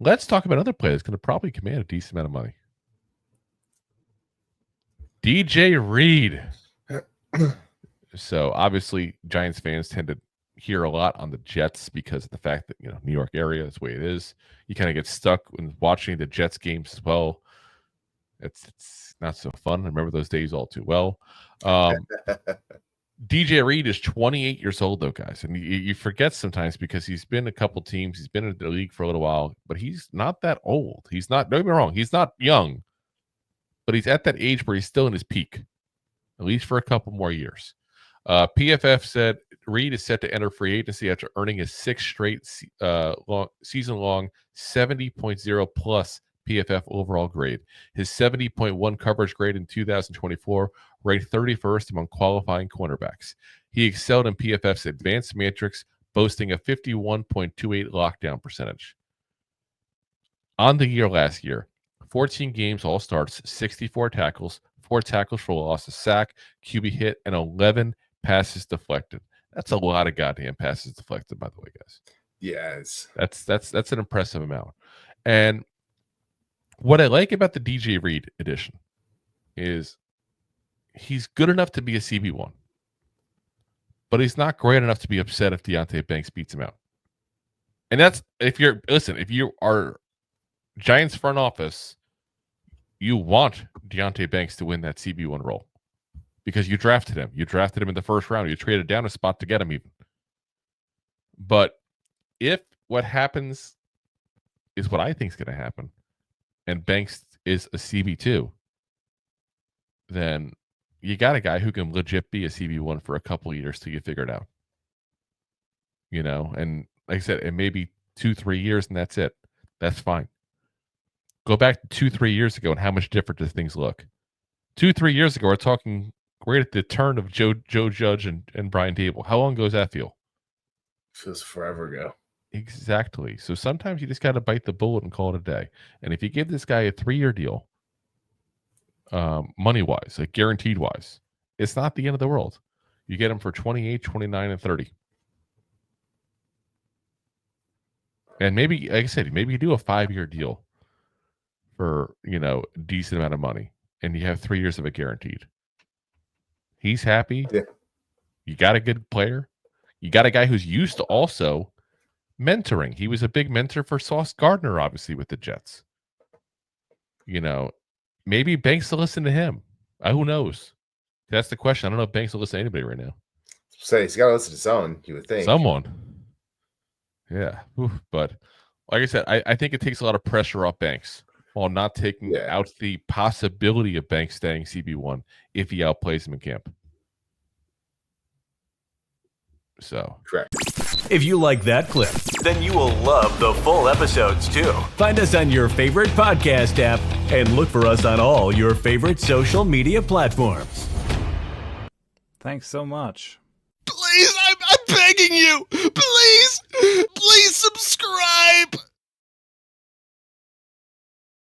Let's talk about another player that's going to probably command a decent amount of money. DJ Reed. So obviously, Giants fans tend to hear a lot on the Jets because of the fact that New York area is the way it is. You kind of get stuck when watching the Jets games as well. It's not so fun. I remember those days all too well. DJ Reed is 28 years old, though, guys. And you forget sometimes because he's been a couple teams. He's been in the league for a little while, but he's not that old. He's not, don't get me wrong, he's not young, but he's at that age where he's still in his peak, at least for a couple more years. PFF said Reed is set to enter free agency after earning his sixth straight season-long 70.0 plus PFF overall grade. His 70.1 coverage grade in 2024 ranked 31st among qualifying cornerbacks. He excelled in PFF's advanced matrix, boasting a 51.28 lockdown percentage. On the year last year, 14 games, all starts, 64 tackles, 4 tackles for loss, a sack, QB hit, and 11 passes deflected. That's a lot of goddamn passes deflected, by the way, guys. Yes. That's an impressive amount. And what I like about the DJ Reed edition is he's good enough to be a CB1, but he's not great enough to be upset if Deonte Banks beats him out. And that's if you are Giants front office, you want Deonte Banks to win that CB1 role because you drafted him. You drafted him in the first round. You traded down a spot to get him even. But if what happens is what I think is going to happen, and Banks is a CB2, then you got a guy who can legit be a CB1 for a couple of years till you figure it out. And like I said, it may be 2-3 years and that's it. That's fine. Go back to 2-3 years ago and how much different do things look? 2-3 years ago, we're talking right at the turn of Joe Judge and Brian Dable. How long ago does that feel? Feels forever ago. Exactly. So sometimes you just got to bite the bullet and call it a day. And if you give this guy a 3-year deal, money-wise, like guaranteed-wise, it's not the end of the world. You get him for 28, 29, and 30. And maybe, like I said, maybe you do a 5-year deal for, a decent amount of money, and you have 3 years of it guaranteed. He's happy. Yeah. You got a good player. You got a guy who's used to also mentoring. He was a big mentor for Sauce Gardner, obviously, with the Jets. Maybe Banks will listen to him. Who knows? That's the question. I don't know if Banks will listen to anybody right now. Say he's got to listen to someone, you would think. Someone. Yeah. But like I said, I think it takes a lot of pressure off Banks while not taking out the possibility of Banks staying CB1 if he outplays him in camp. So correct. If you like that clip, then you will love the full episodes too. Find us on your favorite podcast app and look for us on all your favorite social media platforms. Thanks so much. Please, I'm begging you. Please subscribe.